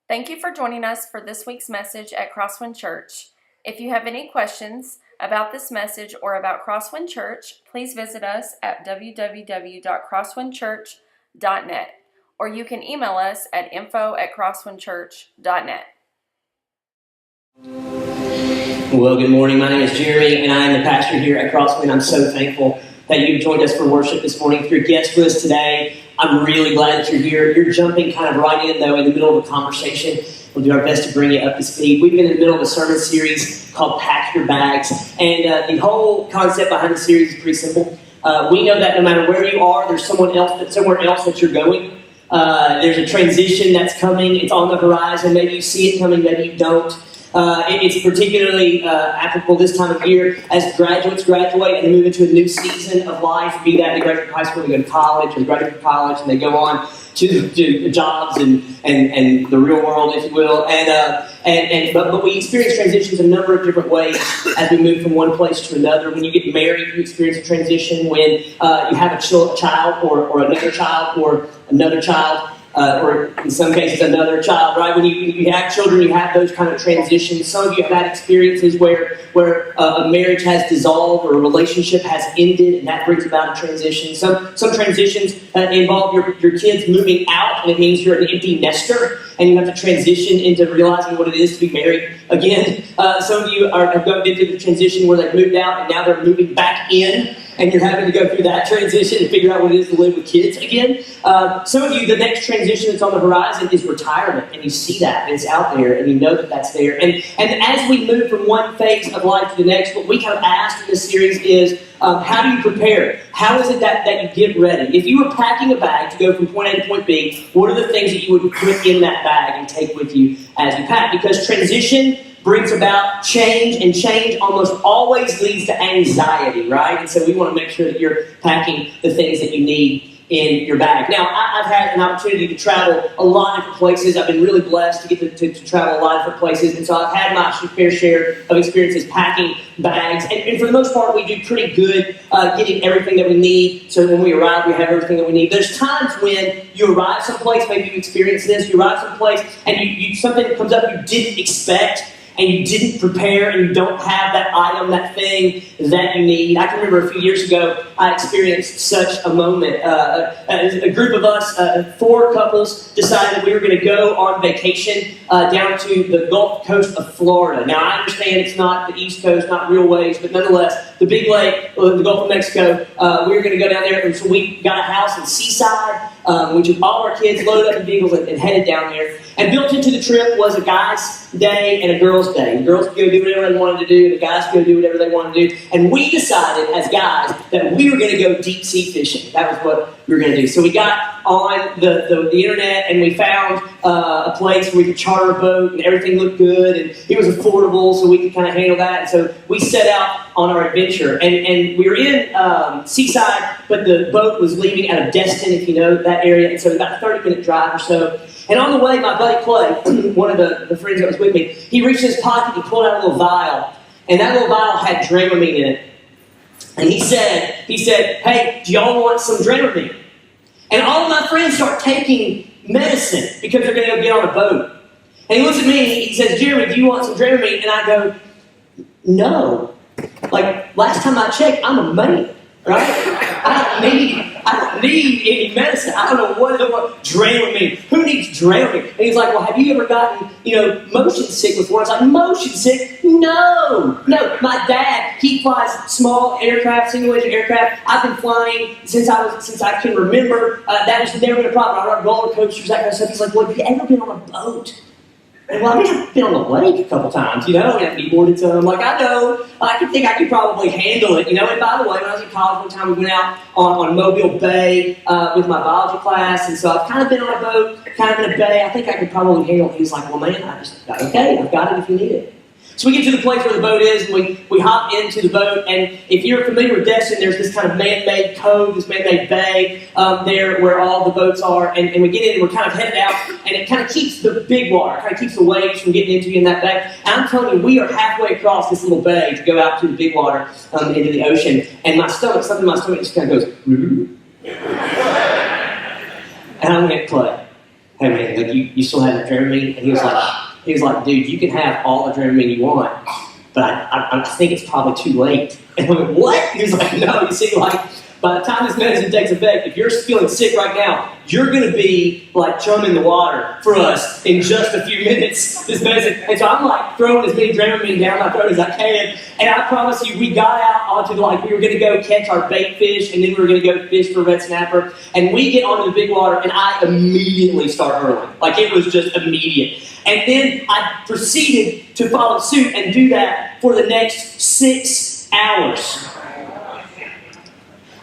Thank you for joining us for this week's message at Crosswind Church. If you have any questions about this message or about Crosswind Church, please visit us at www.crosswindchurch.net, or you can email us at info@crosswindchurch.net. Well, good morning. My name is Jeremy, and I am the pastor here at Crosswind. I'm so thankful that you've joined us for worship this morning. If you're a guest with us today, I'm really glad that you're here. You're jumping kind of right in, though, in the middle of a conversation. We'll do our best to bring you up to speed. We've been in the middle of a sermon series called Pack Your Bags, and the whole concept behind the series is pretty simple. We know that no matter where you are, there's somewhere else that you're going. There's a transition that's coming. It's on the horizon. Maybe you see it coming, maybe you don't. It's particularly applicable this time of year as graduates graduate and they move into a new season of life, be that they graduate from high school, they go to college, or graduate from college and they go on to jobs and the real world, if you will. But we experience transitions a number of different ways as we move from one place to another. When you get married, you experience a transition. When you have a child or another child or another child, or in some cases another child, right? When you have children, you have those kind of transitions. Some of you have had experiences where a marriage has dissolved or a relationship has ended, and that brings about a transition. Some transitions involve your kids moving out, and it means you're an empty nester, and you have to transition into realizing what it is to be married again. Some of you have gone into the transition where they've moved out, and now they're moving back in, and you're having to go through that transition and figure out what it is to live with kids again. Some of you, the next transition that's on the horizon is retirement, and you see that, and it's out there, and you know that that's there. And as we move from one phase of life to the next, what we kind of asked in this series is, how do you prepare? How is it that you get ready? If you were packing a bag to go from point A to point B, what are the things that you would put in that bag and take with you as you pack? Because transition brings about change, and change almost always leads to anxiety, right? And so we want to make sure that you're packing the things that you need in your bag. Now, I've had an opportunity to travel a lot of different places. I've been really blessed to get to travel a lot of different places, and so I've had my fair share of experiences packing bags, and for the most part, we do pretty good getting everything that we need, so when we arrive, we have everything that we need. There's times when you arrive someplace, maybe you experience this, you arrive someplace, and you something comes up you didn't expect, and you didn't prepare, and you don't have that item, that thing that you need. I can remember a few years ago, I experienced such a moment. A group of us, 4 couples, decided that we were going to go on vacation down to the Gulf Coast of Florida. Now, I understand it's not the East Coast, not real waves, but nonetheless, the big lake, the Gulf of Mexico, we were going to go down there, and so we got a house in Seaside. We took all our kids, loaded up in vehicles, and headed down there. And built into the trip was a guy's day and a girl's day. The girls could go do whatever they wanted to do, and the guys could go do whatever they wanted to do. And we decided, as guys, that we were going to go deep sea fishing. That was what we were going to do. So we got on the internet, and we found a place where we could charter a boat, and everything looked good, and it was affordable, so we could kind of handle that. And so we set out on our adventure. And we were in Seaside, but the boat was leaving out of Destin, if you know that area. And so about a 30-minute drive or so. And on the way, my buddy Clay, one of the friends that was with me, he reached in his pocket, he pulled out a little vial, and that little vial had Dramamine in it. And he said, "Hey, do y'all want some Dramamine?" And all of my friends start taking medicine because they're going to go get on a boat. And he looks at me and he says, "Jeremy, do you want some Dramamine?" And I go, "No. Like, last time I checked, I'm a man, right? I don't need any medicine. I don't know what Dramamine. Who needs Dramamine?" And he's like, "Well, have you ever gotten, motion sick before?" I was like, "Motion sick? No. My dad, he flies small aircraft, single-engine aircraft. I've been flying since I can remember. That has never been a problem. I ride roller coasters, that kind of stuff." He's like, "Well, have you ever been on a boat?" And well, I've been on the lake a couple times, and I've been boarded to them. Like, I know, I think I could probably handle it, And by the way, when I was in college one time, we went out on Mobile Bay with my biology class, and so I've kind of been on a boat, kind of in a bay. I think I could probably handle it. He was like, "Well, man, okay, I've got it if you need it." So we get to the place where the boat is, and we hop into the boat, and if you're familiar with Destin, there's this kind of man-made cove, this man-made bay there where all the boats are, and we get in, and we're kind of headed out, and it kind of keeps the big water, kind of keeps the waves from getting into you in that bay. And I'm telling you, we are halfway across this little bay to go out to the big water into the ocean, and something in my stomach just kind of goes, and I'm going to Clay, hey man, like you still have adrenaline? And he was like, dude, you can have all the adrenaline you want, but I think it's probably too late. And I went, what? He was like, no, you see, like, by the time this medicine takes effect, if you're feeling sick right now, you're going to be like chumming the water for us in just a few minutes, this medicine. And so I'm like throwing as many Dramamine down my throat as I can. And I promise you, we got out onto we were going to go catch our bait fish, and then we were going to go fish for red snapper. And we get onto the big water, and I immediately start hurling. Like, it was just immediate. And then I proceeded to follow suit and do that for the next 6 hours.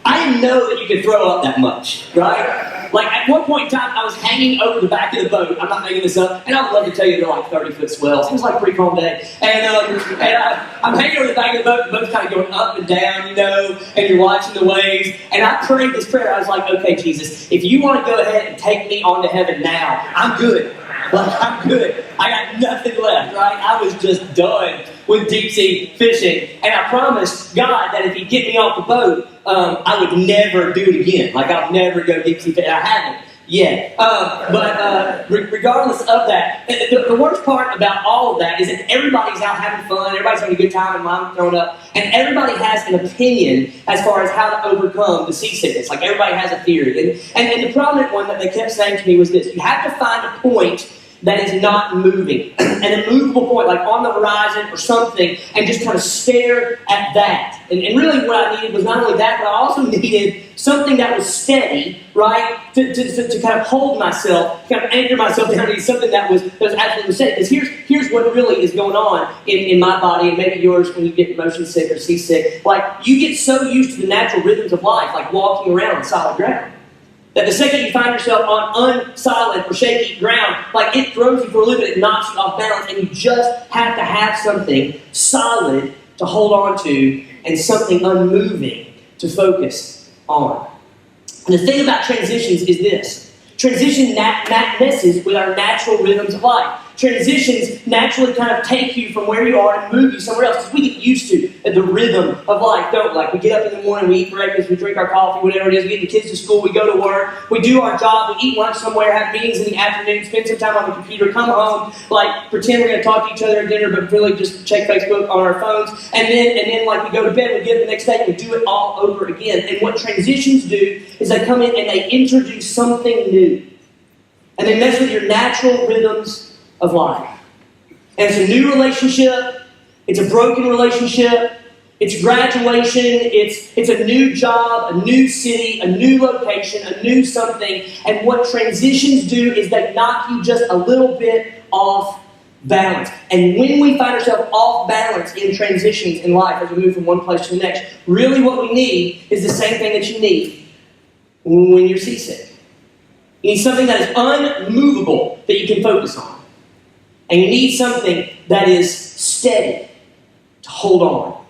I didn't know that you could throw up that much, right? Like, at one point in time, I was hanging over the back of the boat. I'm not making this up. And I would love to tell you they're like 30-foot swells. It was like a pretty calm day. And I'm hanging over the back of the boat. The boat's kind of going up and down, and you're watching the waves. And I prayed this prayer. I was like, okay, Jesus, if you want to go ahead and take me on to heaven now, I'm good. Like, I'm good. I got nothing left, right? I was just done with deep sea fishing. And I promised God that if He'd get me off the boat, I would never do it again. Like, I'll never go deep sea fishing. I haven't yet. But regardless of that, the worst part about all of that is that everybody's out having fun, everybody's having a good time, and mom throwing up, and everybody has an opinion as far as how to overcome the seasickness. Like, everybody has a theory. And the prominent one that they kept saying to me was this: you have to find a point that is not moving, an immovable point, like on the horizon or something, and just kind of stare at that. And really what I needed was not only that, but I also needed something that was steady, right, to kind of hold myself, kind of anchor myself down. I needed something that was absolutely steady. Because here's what really is going on in my body, and maybe yours when you get motion sick or seasick. Like, you get so used to the natural rhythms of life, like walking around on solid ground, that the second you find yourself on unsolid or shaky ground, like, it throws you for a loop and it knocks you off balance, and you just have to have something solid to hold on to and something unmoving to focus on. And the thing about transitions is this: transition messes with our natural rhythms of life. Transitions naturally kind of take you from where you are and move you somewhere else, because we get used to the rhythm of life, don't we? Like, we get up in the morning, we eat breakfast, we drink our coffee, whatever it is, we get the kids to school, we go to work, we do our job, we eat lunch somewhere, have meetings in the afternoon, spend some time on the computer, come home, like, pretend we're going to talk to each other at dinner, but really just check Facebook on our phones, and then like, we go to bed, we get up the next day, and we do it all over again. And what transitions do is they come in and they introduce something new. And they mess with your natural rhythms of life. And it's a new relationship, it's a broken relationship, it's graduation, it's a new job, a new city, a new location, a new something. And what transitions do is they knock you just a little bit off balance. And when we find ourselves off balance in transitions in life as we move from one place to the next, really what we need is the same thing that you need when you're seasick. You need something that is unmovable that you can focus on. And you need something that is steady to hold on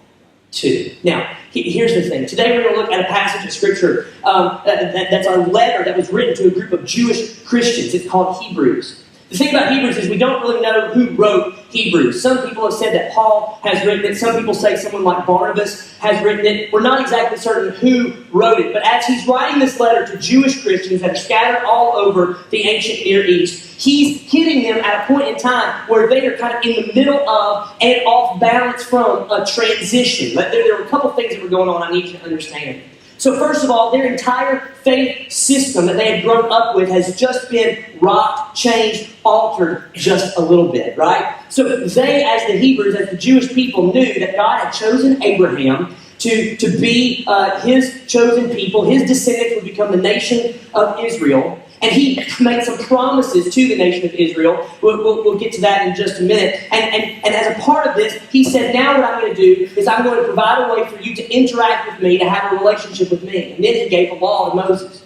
to. Now, here's the thing. Today we're going to look at a passage of Scripture that's a letter that was written to a group of Jewish Christians. It's called Hebrews. The thing about Hebrews is we don't really know who wrote Hebrews. Some people have said that Paul has written it. Some people say someone like Barnabas has written it. We're not exactly certain who wrote it. But as he's writing this letter to Jewish Christians that are scattered all over the ancient Near East, he's hitting them at a point in time where they are kind of in the middle of and off balance from a transition. There were a couple things that were going on I need you to understand. So first of all, their entire faith system that they had grown up with has just been rocked, changed, altered just a little bit, right? So they, as the Hebrews, as the Jewish people, knew that God had chosen Abraham to be his chosen people. His descendants would become the nation of Israel. And he made some promises to the nation of Israel. We'll get to that in just a minute. And as a part of this, he said, now what I'm going to do is I'm going to provide a way for you to interact with me, to have a relationship with me. And then he gave the law to Moses.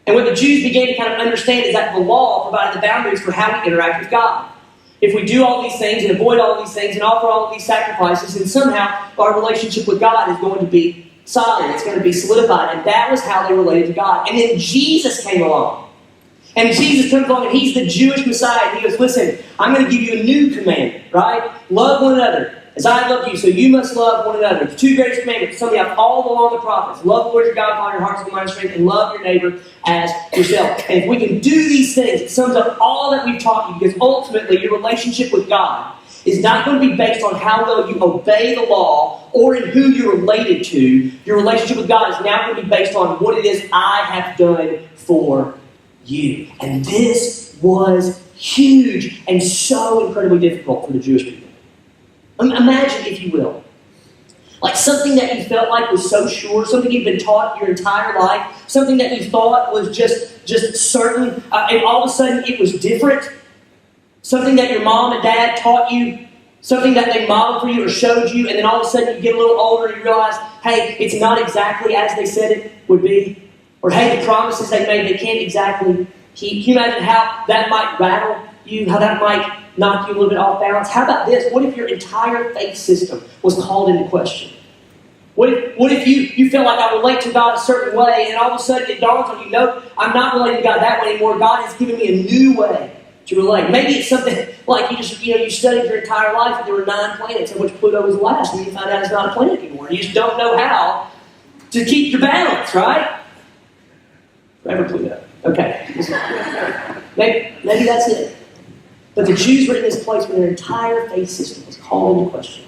And what the Jews began to kind of understand is that the law provided the boundaries for how we interact with God. If we do all these things and avoid all these things and offer all of these sacrifices, then somehow our relationship with God is going to be solid. It's going to be solidified. And that was how they related to God. And then Jesus came along. And Jesus comes along and he's the Jewish Messiah. And he goes, listen, I'm going to give you a new commandment, right? Love one another As I love you, so you must love one another. The two greatest commandments, something out of all the law of the prophets. Love the Lord your God with all your heart, soul, mind, strength, and love your neighbor as yourself. And if we can do these things, it sums up all that we've taught you, because ultimately your relationship with God is not going to be based on how well you obey the law or in who you're related to. Your relationship with God is now going to be based on what it is I have done for you. And this was huge and so incredibly difficult for the Jewish people. Imagine, if you will, like something that you felt like was so sure, something you've been taught your entire life, something that you thought was just certain, and all of a sudden it was different. Something that your mom and dad taught you, something that they modeled for you or showed you, and then all of a sudden you get a little older and you realize, hey, it's not exactly as they said it would be. Or hey, the promises they made, they can't exactly keep. Can you imagine how that might rattle you, how that might knock you a little bit off balance? How about this? What if your entire faith system was called into question? What if you felt like I relate to God a certain way, and all of a sudden it dawns on you, no, I'm not relating to God that way anymore. God has given me a new way to relate. Maybe it's something like you studied your entire life and there were 9 planets, in which Pluto was the last, and you find out it's not a planet anymore. You just don't know how to keep your balance, right? Forever Pluto. Okay. Maybe that's it. But the Jews were in this place where their entire faith system was called into question.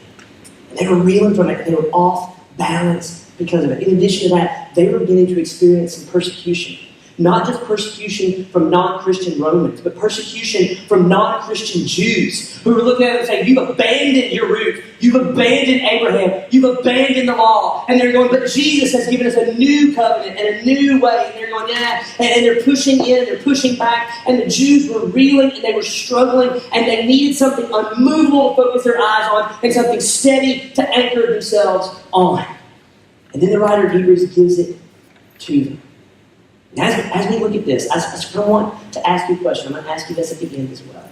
And they were reeling from it, and they were off balance because of it. In addition to that, they were beginning to experience some persecution. Not just persecution from non-Christian Romans, but persecution from non-Christian Jews who were looking at them and saying, you've abandoned your roots. You've abandoned Abraham. You've abandoned the law. And they're going, but Jesus has given us a new covenant and a new way. And they're going, yeah. And they're pushing in and they're pushing back. And the Jews were reeling and they were struggling. And they needed something unmovable to focus their eyes on and something steady to anchor themselves on. And then the writer of Hebrews gives it to them. As we look at this, I want to ask you a question. I'm going to ask you this at the end as well.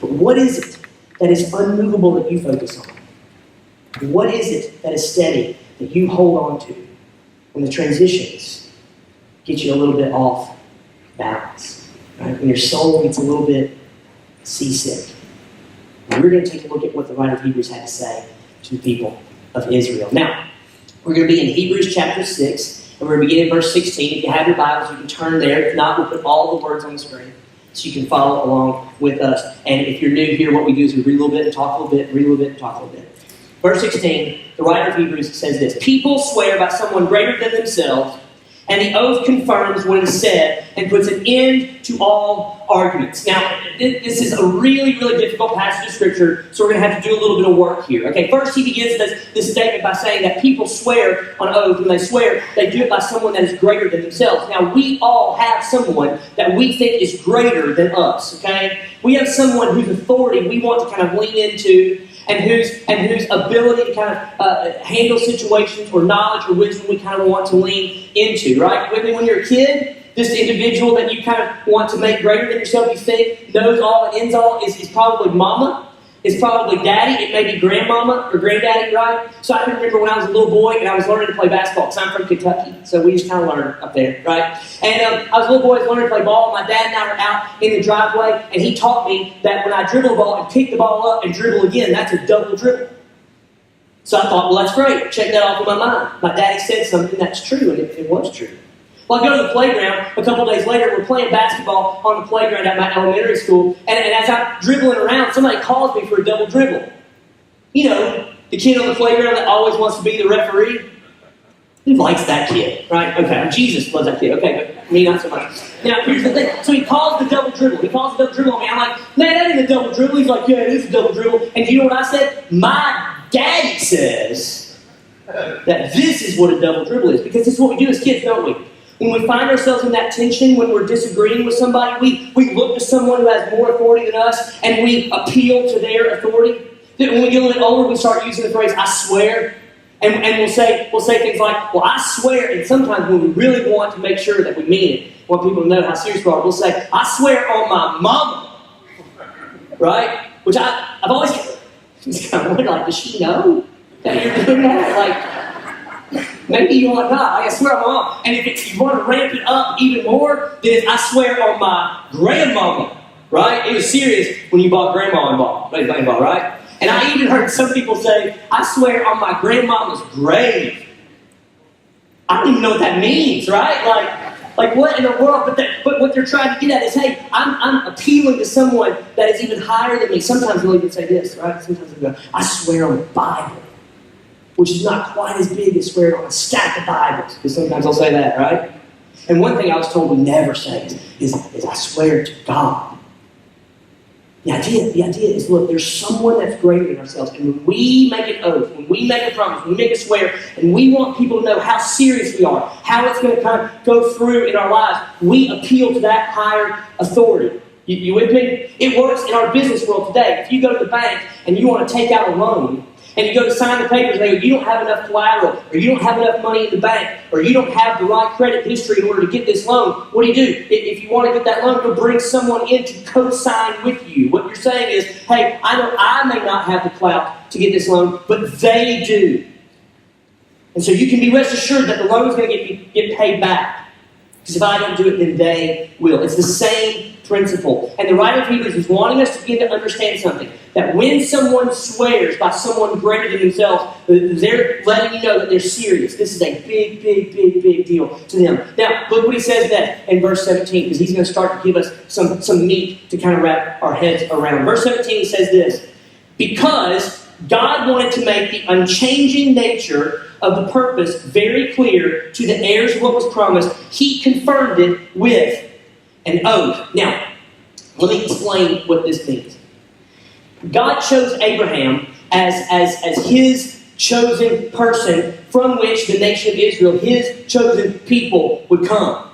But what is it that is unmovable that you focus on? What is it that is steady that you hold on to when the transitions get you a little bit off balance? Right? When your soul gets a little bit seasick. And we're going to take a look at what the writer of Hebrews had to say to the people of Israel. Now, we're going to be in Hebrews chapter 6. And we're going to begin in verse 16. If you have your Bibles, you can turn there. If not, we'll put all the words on the screen so you can follow along with us. And if you're new here, what we do is we read a little bit and talk a little bit, read a little bit and talk a little bit. Verse 16, the writer of Hebrews says this: people swear by someone greater than themselves, and the oath confirms what is said and puts an end to all arguments. Now, this is a really, really difficult passage of Scripture, so we're going to have to do a little bit of work here. Okay, first he begins this statement by saying that people swear on oath. When they swear, they do it by someone that is greater than themselves. Now, we all have someone that we think is greater than us, okay? We have someone whose authority we want to kind of lean into, and whose ability to kind of handle situations or knowledge or wisdom we kind of want to lean into, right? When you're a kid, this individual that you kind of want to make greater than yourself, you think knows all and ends all, is probably mama, is probably daddy, it may be grandmama or granddaddy, right? So I can remember when I was a little boy and I was learning to play basketball, because I'm from Kentucky, so we just kind of learn up there, right? And I was a little boy learning to play ball. My dad and I were out in the driveway, and he taught me that when I dribble the ball and pick the ball up and dribble again, that's a double dribble. So I thought, well, that's great. Check that off in my mind. My daddy said something that's true, and it was true. Well, I go to the playground a couple days later. We're playing basketball on the playground at my elementary school. And as I'm dribbling around, somebody calls me for a double dribble. You know, the kid on the playground that always wants to be the referee. Who likes that kid, right? Okay, Jesus loves that kid. Okay, but me not so much. Now, here's the thing. So he calls the double dribble. He calls the double dribble on me. I'm like, man, that ain't a double dribble. He's like, yeah, it is a double dribble. And do you know what I said? My daddy says that this is what a double dribble is. Because this is what we do as kids, don't we? When we find ourselves in that tension, when we're disagreeing with somebody, we look to someone who has more authority than us, and we appeal to their authority. Then when we get a little bit older, we start using the phrase, I swear. And we'll say things like, well, I swear. And sometimes when we really want to make sure that we mean it, want people to know how serious we are, we'll say, I swear on my mama. Right? Which I've always kind of wondered, like, does she know that you're doing that? Like, maybe you want to not. I swear on my mom. And if you want to ramp it up even more, then it's, I swear on my grandmama. Right? It was serious when you bought grandma involved, right? And I even heard some people say, I swear on my grandmama's grave. I don't even know what that means, right? Like what in the world? But what they're trying to get at is, hey, I'm appealing to someone that is even higher than me. Sometimes they'll even say this, right? Sometimes they'll go, I swear on the Bible, which is not quite as big as swearing on a stack of Bibles. Because sometimes they'll say that, right? And one thing I was told we never say is I swear to God. The idea is, look, there's someone that's greater than ourselves. And when we make an oath, when we make a promise, when we make a swear, and we want people to know how serious we are, how it's going to kind of go through in our lives, we appeal to that higher authority. You with me? It works in our business world today. If you go to the bank and you want to take out a loan, and you go to sign the papers, and they go, you don't have enough collateral, or you don't have enough money in the bank, or you don't have the right credit history in order to get this loan, what do? If you want to get that loan, you'll bring someone in to co-sign with you. What you're saying is, hey, I know I may not have the clout to get this loan, but they do. And so you can be rest assured that the loan is going to get paid back. Because if I don't do it, then they will. It's the same principle. And the writer of Hebrews is wanting us to begin to understand something. That when someone swears by someone greater than themselves, they're letting you know that they're serious. This is a big, big, big, big deal to them. Now, look what he says then in verse 17, because he's going to start to give us some meat to kind of wrap our heads around. Verse 17, he says this, because God wanted to make the unchanging nature of the purpose very clear to the heirs of what was promised, he confirmed it with an oath. Now, let me explain what this means. God chose Abraham as his chosen person from which the nation of Israel, his chosen people, would come.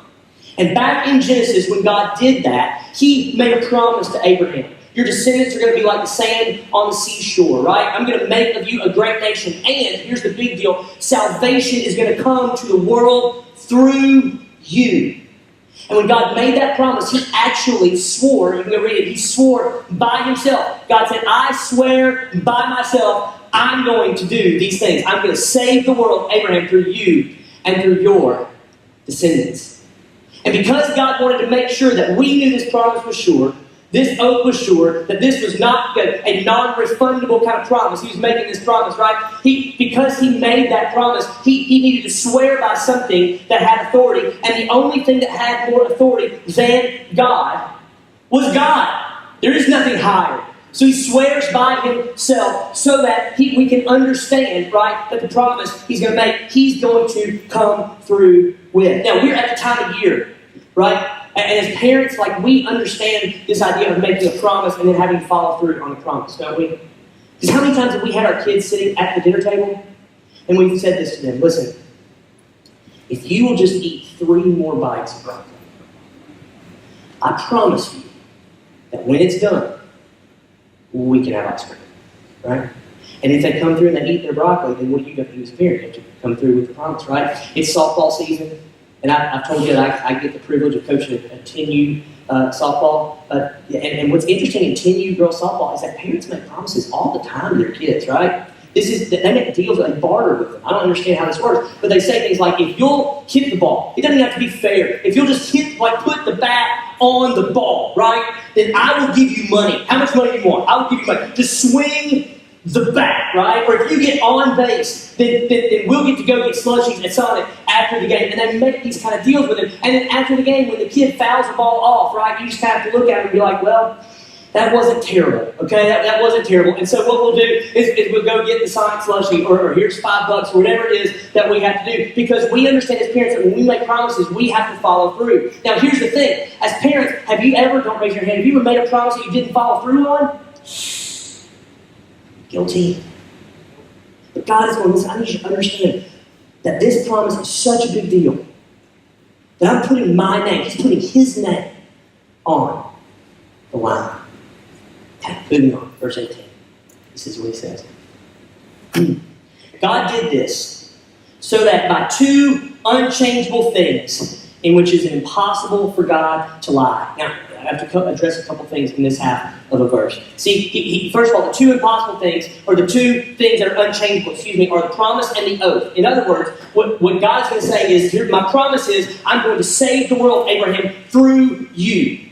And back in Genesis, when God did that, he made a promise to Abraham. Your descendants are going to be like the sand on the seashore, right? I'm going to make of you a great nation. And here's the big deal. Salvation is going to come to the world through you. And when God made that promise, he actually swore, you can go read it, he swore by himself. God said, I swear by myself, I'm going to do these things. I'm going to save the world, Abraham, through you and through your descendants. And because God wanted to make sure that we knew this promise was sure, this oath was sure, that this was not a non-refundable kind of promise. He was making this promise, right? Because he made that promise, he needed to swear by something that had authority. And the only thing that had more authority than God was God. There is nothing higher. So he swears by himself so that we can understand, right, that the promise he's going to make, he's going to come through with. Now, we're at the time of year, right? And as parents, like, we understand this idea of making a promise and then having to follow through on the promise, don't we? Because how many times have we had our kids sitting at the dinner table and we've said this to them, listen, if you will just eat 3 more bites of broccoli, I promise you that when it's done, we can have ice cream, right? And if they come through and they eat their broccoli, then what are you going to do as a parent? You have to come through with the promise, right? It's softball season. And I've told you that I get the privilege of coaching a 10U softball. And what's interesting in 10U girls softball is that parents make promises all the time to their kids, right? They make deals, they barter with them. I don't understand how this works. But they say things like, if you'll hit the ball, it doesn't have to be fair. If you'll just put the bat on the ball, right? Then I will give you money. How much money do you want? I will give you money to swing the bat, right? Or if you get on base, then we'll get to go get slushies at Sonic after the game. And they make these kind of deals with him. And then after the game, when the kid fouls the ball off, right, you just kind of have to look at him and be like, well, that wasn't terrible, okay? That wasn't terrible. And so what we'll do is we'll go get the Sonic slushie, or here's $5, or whatever it is that we have to do. Because we understand as parents that when we make promises, we have to follow through. Now, here's the thing. As parents, have you ever, don't raise your hand, have you ever made a promise that you didn't follow through on? Guilty. But God is going, listen, I need you to understand that this promise is such a big deal that I'm putting my name, he's putting his name on the line. Okay, moving on, verse 18. This is what he says. God did this so that by 2 unchangeable things in which it is impossible for God to lie. Now, I have to address a couple things in this half of a verse. See, first of all, the 2 impossible things, or the 2 things that are unchangeable, are the promise and the oath. In other words, what God's going to say is, here, my promise is, I'm going to save the world, Abraham, through you,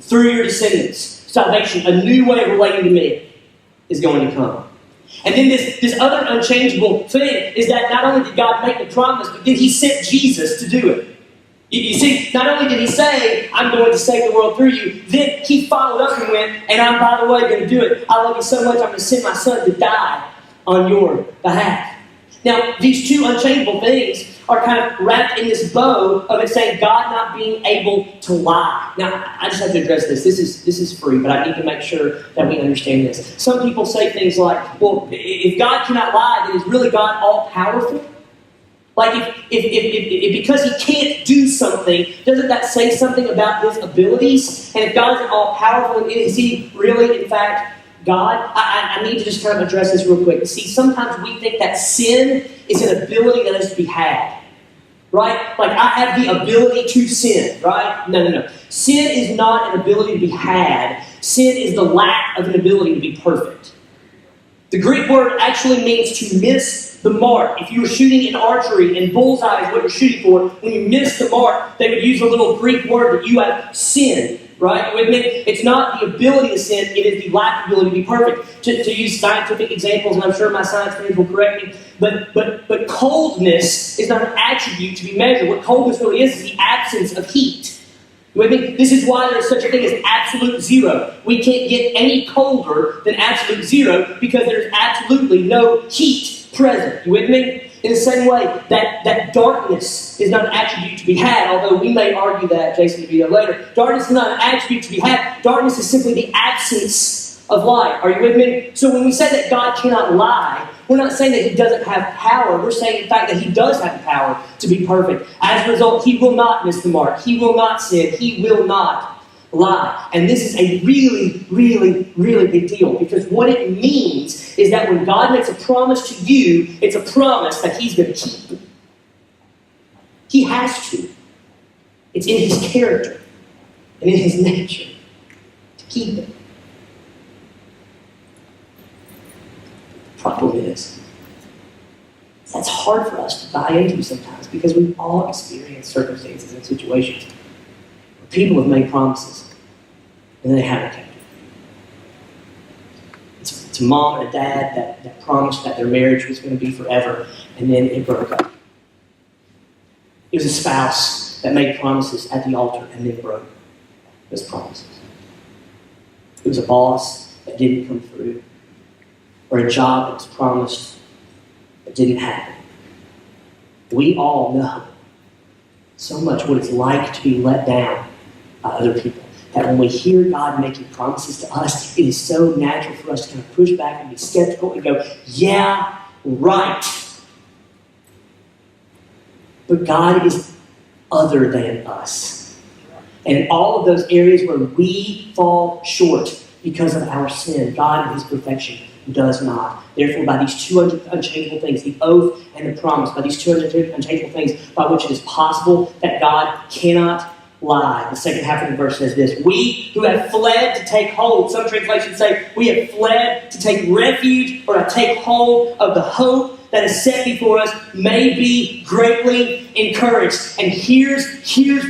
through your descendants. Salvation, a new way of relating to me. is going to come. And then this other unchangeable thing is that not only did God make the promise, but then he sent Jesus to do it. You see, not only did he say, I'm going to save the world through you, then he followed up and went, and I'm, by the way, going to do it. I love you so much, I'm going to send my son to die on your behalf. Now, these two unchangeable things are kind of wrapped in this bow of it saying God not being able to lie. Now, I just have to address this. This is free, but I need to make sure that we understand this. Some people say things like, well, if God cannot lie, then is really God all-powerful? Like, if because he can't do something, doesn't that say something about his abilities? And if God is all-powerful, is he really, in fact, God? I need to just kind of address this real quick. See, sometimes we think that sin is an ability that is to be had. Right? Like, I have the ability to sin, right? No. Sin is not an ability to be had. Sin is the lack of an ability to be perfect. The Greek word actually means to miss the mark. If you were shooting in archery and bullseye is what you're shooting for, when you miss the mark, they would use a little Greek word that you have sinned. Right? With me, it's not the ability to sin, it is the lack of ability to be perfect. To use scientific examples, and I'm sure my science friends will correct me, but coldness is not an attribute to be measured. What coldness really is the absence of heat. With me? This is why there's such a thing as absolute zero. We can't get any colder than absolute zero because there's absolutely no heat present. You with me? In the same way, that darkness is not an attribute to be had, although we may argue that, Jason will be there later. Darkness is not an attribute to be had. Darkness is simply the absence of light. Are you with me? So when we say that God cannot lie, we're not saying that he doesn't have power. We're saying, in fact, that he does have the power to be perfect. As a result, he will not miss the mark. He will not sin. He will not lie. And this is a really, really, really big deal, because what it means is that when God makes a promise to you, it's a promise that he's going to keep. He has to. It's in his character and in his nature to keep it. The problem is, that's hard for us to buy into sometimes, because we've all experienced circumstances and situations where people have made promises and then they haven't kept it. It's a mom and a dad that promised that their marriage was going to be forever, and then it broke up. It was a spouse that made promises at the altar and then broke those promises. It was a boss that didn't come through, or a job that was promised that didn't happen. We all know so much what it's like to be let down by other people, that when we hear God making promises to us, it is so natural for us to kind of push back and be skeptical and go, yeah, right. But God is other than us. And in all of those areas where we fall short because of our sin, God in his perfection does not. Therefore, by these two unchangeable things, the oath and the promise, by these two unchangeable things by which it is possible that God cannot lie. The second half of the verse says this: we who have fled to take hold, some translations say we have fled to take refuge or to take hold of the hope that is set before us, may be greatly encouraged. And here's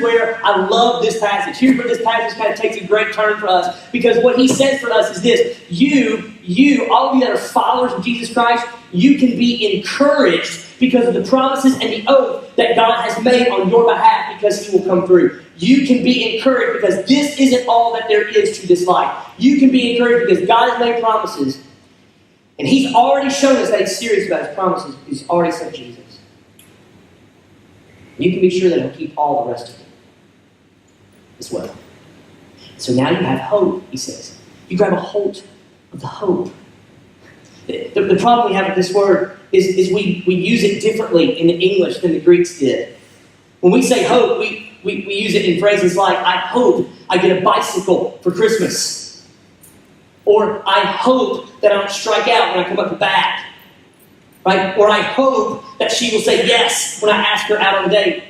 where I love this passage. Here's where this passage kind of takes a great turn for us, because what he says for us is this: you, all of you that are followers of Jesus Christ, you can be encouraged because of the promises and the oath that God has made on your behalf, because he will come through. You can be encouraged because this isn't all that there is to this life. You can be encouraged because God has made promises, and he's already shown us that he's serious about his promises. He's already sent Jesus. You can be sure that he'll keep all the rest of them as well. So now you have hope, he says. You grab a hold of the hope. The problem we have with this word is we use it differently in the English than the Greeks did. When we say hope, we use it in phrases like, I hope I get a bicycle for Christmas. Or I hope that I don't strike out when I come up to bat. Right? Or I hope that she will say yes when I ask her out on a date.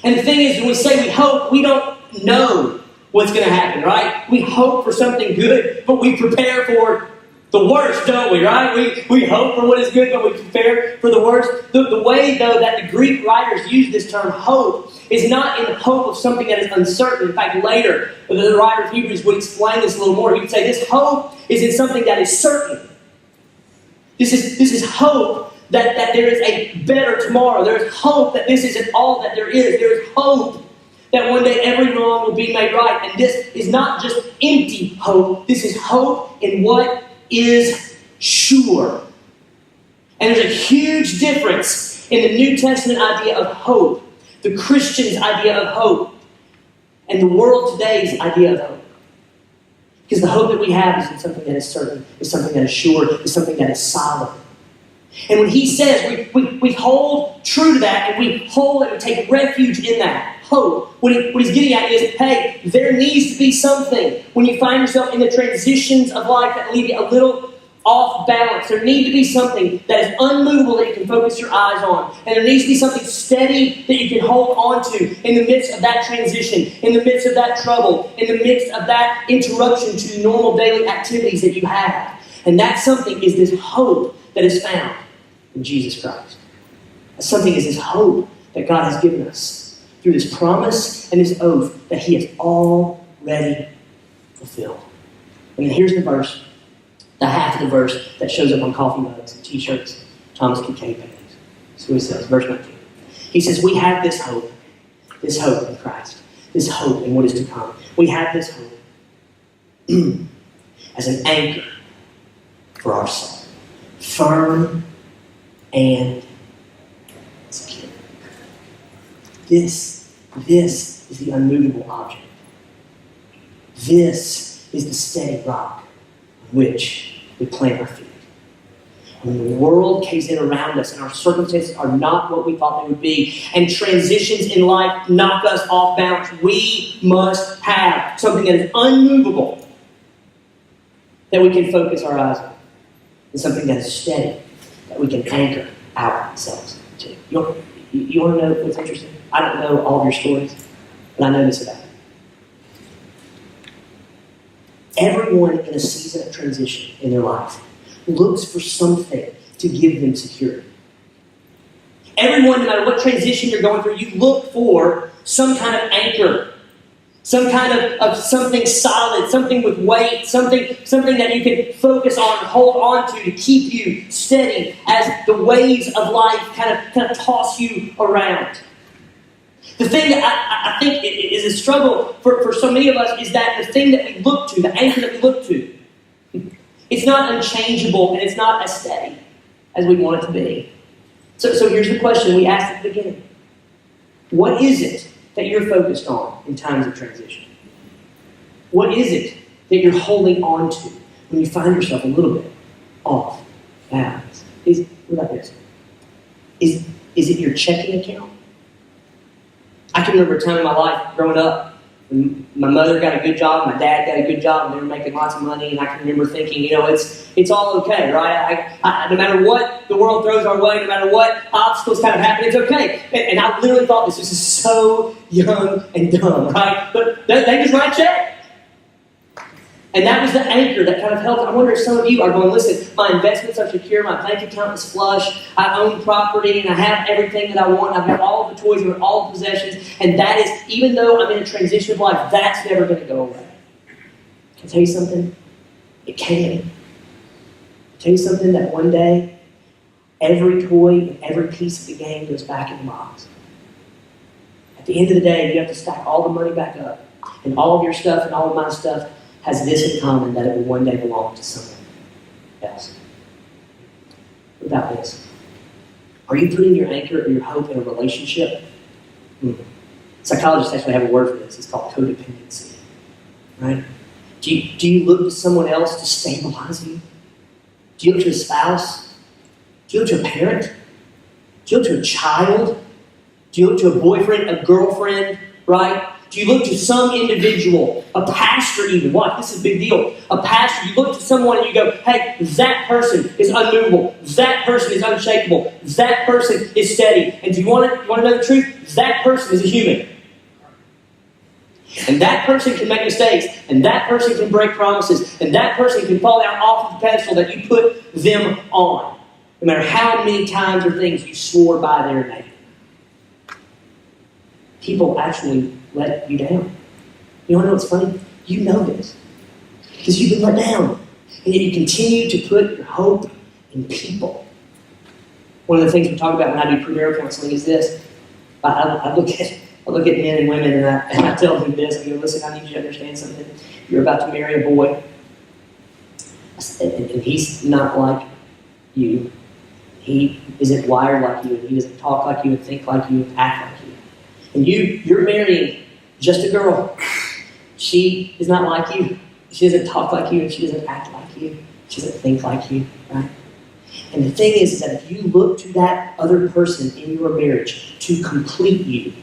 And the thing is, when we say we hope, we don't know what's going to happen, right? We hope for something good, but we prepare for the worst, don't we, right? We hope for what is good, but we prepare for the worst. The way, though, that the Greek writers use this term hope is not in hope of something that is uncertain. In fact, later, the writer of Hebrews would explain this a little more. He would say this hope is in something that is certain. This is hope that there is a better tomorrow. There is hope that this isn't all that there is. There is hope that one day every wrong will be made right. And this is not just empty hope. This is hope in what is sure. And there's a huge difference in the New Testament idea of hope, the Christian's idea of hope, and the world today's idea of hope. Because the hope that we have is in something that is certain, is something that is sure, is something that is solid. And when he says we hold true to that, and we hold and we take refuge in that hope, what he's getting at is, hey, there needs to be something when you find yourself in the transitions of life that leave you a little off balance. There needs to be something that is unmovable that you can focus your eyes on. And there needs to be something steady that you can hold on to in the midst of that transition, in the midst of that trouble, in the midst of that interruption to the normal daily activities that you have. And that something is this hope that is found in Jesus Christ. That something is this hope that God has given us through this promise and this oath that he has already fulfilled. And here's the verse, the half of the verse that shows up on coffee mugs and t-shirts, Thomas Kincaid paintings. That's what he says, verse 19. He says, we have this hope in Christ, this hope in what is to come. We have this hope as an anchor for our soul, firm and secure. This is the unmovable object. This is the steady rock on which we plant our feet. When the world caves in around us and our circumstances are not what we thought they would be, and transitions in life knock us off balance, we must have something that is unmovable that we can focus our eyes on, and something that is steady that we can anchor ourselves to. You want to know what's interesting? I don't know all of your stories, but I know this about it. Everyone in a season of transition in their life looks for something to give them security. Everyone, no matter what transition you're going through, you look for some kind of anchor, some kind of something solid, something with weight, something that you can focus on and hold on to keep you steady as the waves of life kind of toss you around. The thing that I think is a struggle for so many of us is that the thing that we look to, the anchor that we look to, it's not unchangeable and it's not as steady as we want it to be. So here's the question we asked at the beginning. What is it that you're focused on in times of transition? What is it that you're holding on to when you find yourself a little bit off balance? What about this? Is it your checking account? I can remember a time in my life growing up when my mother got a good job, my dad got a good job, and they were making lots of money, and I can remember thinking, it's all okay, right? I, no matter what the world throws our way, no matter what obstacles kind of happen, it's okay. And I literally thought this is so young and dumb, right? But they just write check. And that was the anchor that kind of helped. I wonder if some of you are going, listen, my investments are secure, my bank account is flush, I own property, and I have everything that I want, I've got all the toys, I've got all the possessions, and that is, even though I'm in a transition of life, that's never going to go away. Can I tell you something? It can. I'll tell you something that one day, every toy and every piece of the game goes back in the box. At the end of the day, you have to stack all the money back up, and all of your stuff and all of my stuff has this in common, that it will one day belong to someone else. What about this? Are you putting your anchor or your hope in a relationship? Psychologists actually have a word for this. It's called codependency. Right? Do you look to someone else to stabilize you? Do you look to a spouse? Do you look to a parent? Do you look to a child? Do you look to a boyfriend, a girlfriend? Right? Do you look to some individual, a pastor even? Watch, this is a big deal. A pastor, you look to someone and you go, hey, that person is unmovable. That person is unshakable. That person is steady. And do you want to know the truth? That person is a human. And that person can make mistakes, and that person can break promises, and that person can fall down off of the pedestal that you put them on. No matter how many times or things you swore by their name. People actually let you down. You want to know what's funny? You know this. Because you've been let down. And yet you continue to put your hope in people. One of the things we talk about when I do premarital counseling is this. I look at men and women and I tell them this. I go, listen, I need you to understand something. You're about to marry a boy. And he's not like you. He isn't wired like you. And he doesn't talk like you and think like you and act like you. And you're marrying just a girl. She is not like you. She doesn't talk like you and she doesn't act like you. She doesn't think like you, right? And the thing is that if you look to that other person in your marriage to complete you,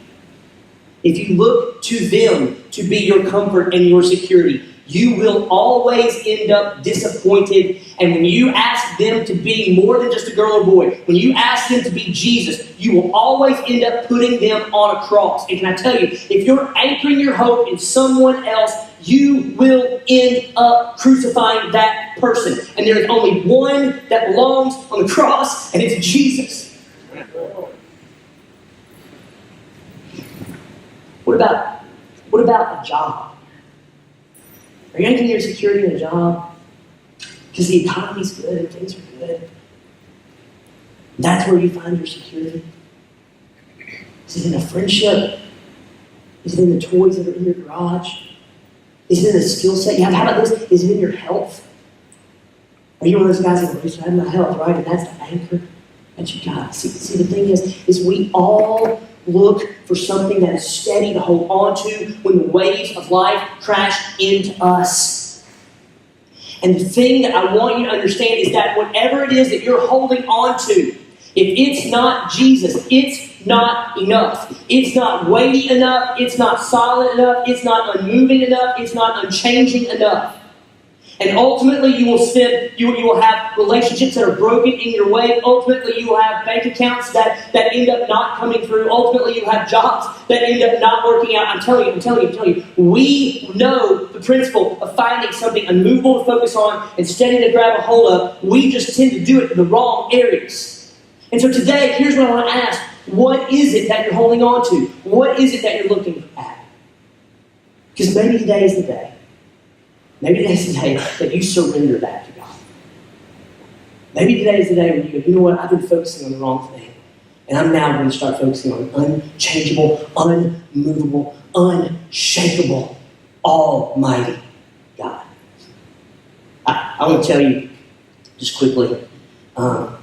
if you look to them to be your comfort and your security, you will always end up disappointed. And when you ask them to be more than just a girl or boy, when you ask them to be Jesus, you will always end up putting them on a cross. And can I tell you, if you're anchoring your hope in someone else, you will end up crucifying that person. And there is only one that belongs on the cross, and it's Jesus. What about a job? Are you anchoring your security in a job? Because the economy's good and things are good. That's where you find your security. Is it in a friendship? Is it in the toys that are in your garage? Is it in a skill set you have? How about this? Is it in your health? Are you one of those guys that goes, I have my health, right? And that's the anchor that you got. See, the thing is we all look for something that is steady to hold on to when the waves of life crash into us. And the thing that I want you to understand is that whatever it is that you're holding on to, if it's not Jesus, it's not enough. It's not weighty enough. It's not solid enough. It's not unmoving enough. It's not unchanging enough. And ultimately, you will have relationships that are broken in your way. Ultimately, you will have bank accounts that end up not coming through. Ultimately, you have jobs that end up not working out. I'm telling you. We know the principle of finding something unmovable to focus on and steady to grab a hold of. We just tend to do it in the wrong areas. And so today, here's what I want to ask. What is it that you're holding on to? What is it that you're looking at? Because maybe today is the day. Maybe today's the day that you surrender that to God. Maybe today is the day when you go, you know what, I've been focusing on the wrong thing. And I'm now going to start focusing on unchangeable, unmovable, unshakable, almighty God. I want to tell you just quickly a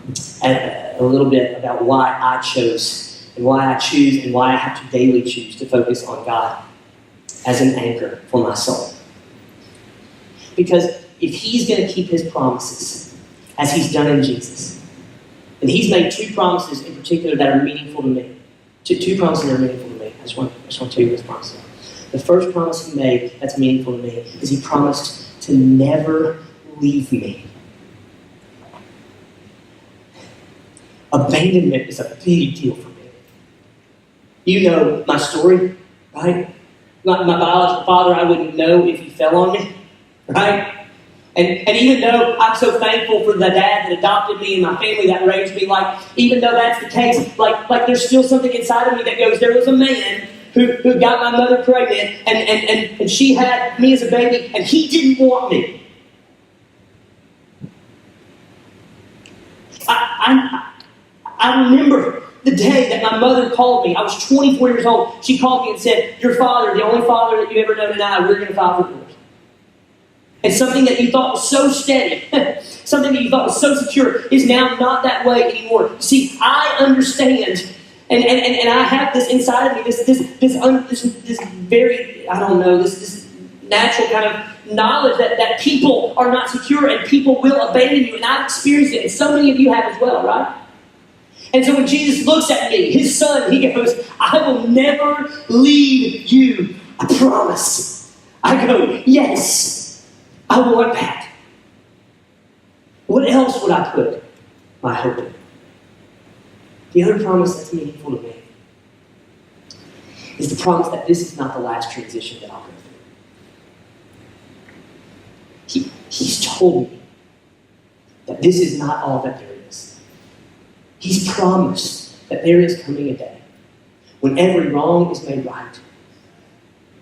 little bit about why I chose and why I choose and why I have to daily choose to focus on God as an anchor for my soul. Because if he's going to keep his promises, as he's done in Jesus, and he's made two promises in particular that are meaningful to me. Two promises that are meaningful to me. I just want to tell you those promises. The first promise he made that's meaningful to me is he promised to never leave me. Abandonment is a big deal for me. You know my story, right? My biological father, I wouldn't know if he fell on me. Right? And even though I'm so thankful for the dad that adopted me and my family that raised me, even though that's the case, there's still something inside of me that goes, there was a man who got my mother pregnant and she had me as a baby and he didn't want me. I remember the day that my mother called me. I was 24 years old. She called me and said, your father, the only father that you ever known and I, we're going to file for divorce. And something that you thought was so steady, something that you thought was so secure, is now not that way anymore. See, I understand, and I have this inside of me, this very, I don't know, this natural kind of knowledge that people are not secure and people will abandon you. And I've experienced it, and so many of you have as well, right? And so when Jesus looks at me, his son, he goes, I will never leave you, I promise. I go, yes. I want that. What else would I put my hope in? The other promise that's meaningful to me is the promise that this is not the last transition that I'll go through. He's told me that this is not all that there is. He's promised that there is coming a day when every wrong is made right,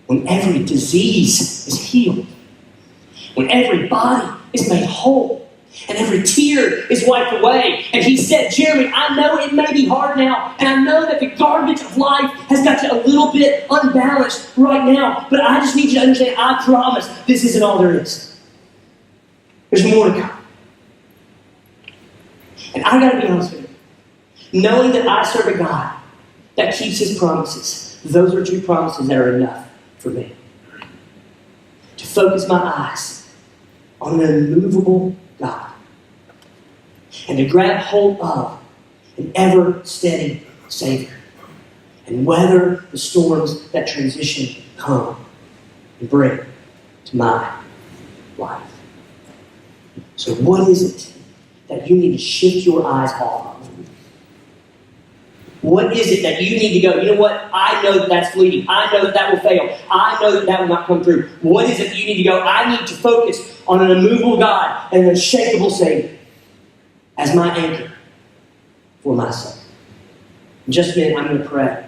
when every disease is healed, when every body is made whole, and every tear is wiped away. And he said, Jeremy, I know it may be hard now, and I know that the garbage of life has got you a little bit unbalanced right now, but I just need you to understand, I promise this isn't all there is. There's more to come. And I got to be honest with you. Knowing that I serve a God that keeps his promises, those are two promises that are enough for me. To focus my eyes on an immovable God. And to grab hold of an ever-steady Savior. And weather the storms that transition come and bring to my life. So what is it that you need to shift your eyes off of? What is it that you need to go, you know what, I know that that's fleeting. I know that that will fail. I know that that will not come through. What is it that you need to go, I need to focus on an immovable God and an unshakable Savior as my anchor for my soul. In just a minute, I'm going to pray.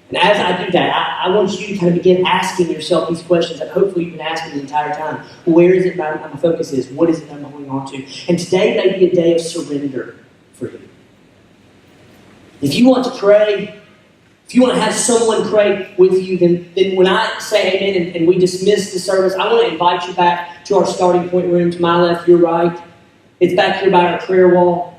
And as I do that, I want you to kind of begin asking yourself these questions that hopefully you've been asking the entire time. Where is it my focus is? What is it I'm holding on to? And today may be a day of surrender for you. If you want to pray, if you want to have someone pray with you, then when I say amen and we dismiss the service, I want to invite you back to our starting point room, to my left, your right. It's back here by our prayer wall.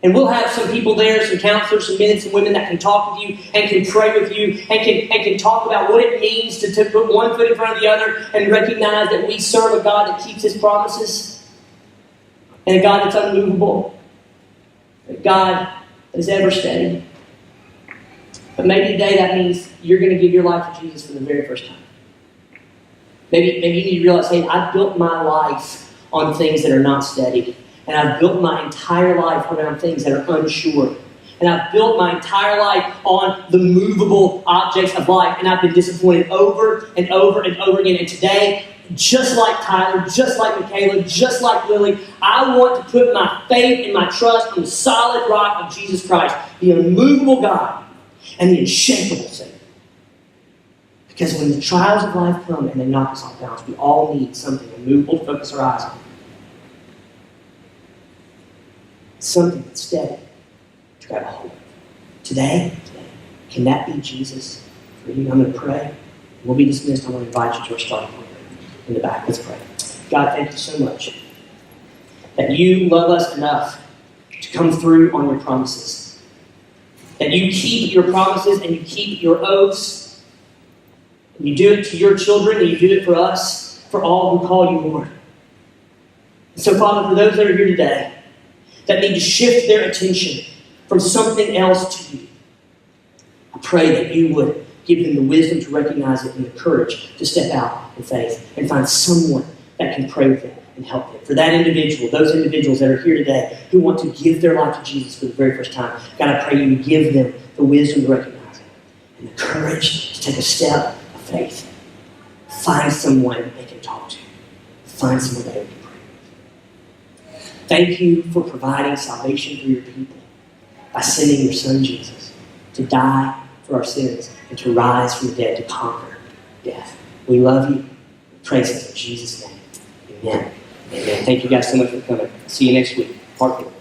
And we'll have some people there, some counselors, some men and some women that can talk with you and can pray with you and can talk about what it means to put one foot in front of the other and recognize that we serve a God that keeps his promises and a God that's unmovable, a God that is ever steady. But maybe today that means you're going to give your life to Jesus for the very first time. Maybe you need to realize, hey, I built my life on things that are not steady. And I've built my entire life around things that are unsure. And I've built my entire life on the movable objects of life. And I've been disappointed over and over and over again. And today, just like Tyler, just like Michaela, just like Lily, I want to put my faith and my trust on the solid rock of Jesus Christ, the immovable God and the unshakable Savior. Because when the trials of life come and they knock us off balance, we all need something immovable to focus our eyes on. Something that's steady to grab a hold of. Today, can that be Jesus for you? I'm going to pray. We'll be dismissed. I want to invite you to our starting point in the back. Let's pray. God, thank you so much that you love us enough to come through on your promises. That you keep your promises and you keep your oaths. And you do it to your children and you do it for us, for all who call you Lord. And so, Father, for those that are here today, that need to shift their attention from something else to you, I pray that you would give them the wisdom to recognize it and the courage to step out in faith and find someone that can pray with them and help them. For that individual, those individuals that are here today who want to give their life to Jesus for the very first time, God, I pray you give them the wisdom to recognize it and the courage to take a step of faith. Find someone that they can talk to. Find someone that they can pray. Thank you for providing salvation for your people by sending your Son Jesus to die for our sins and to rise from the dead to conquer death. We love you. We praise you in Jesus' name. Amen. Amen. Thank you guys so much for coming. See you next week. Part 4.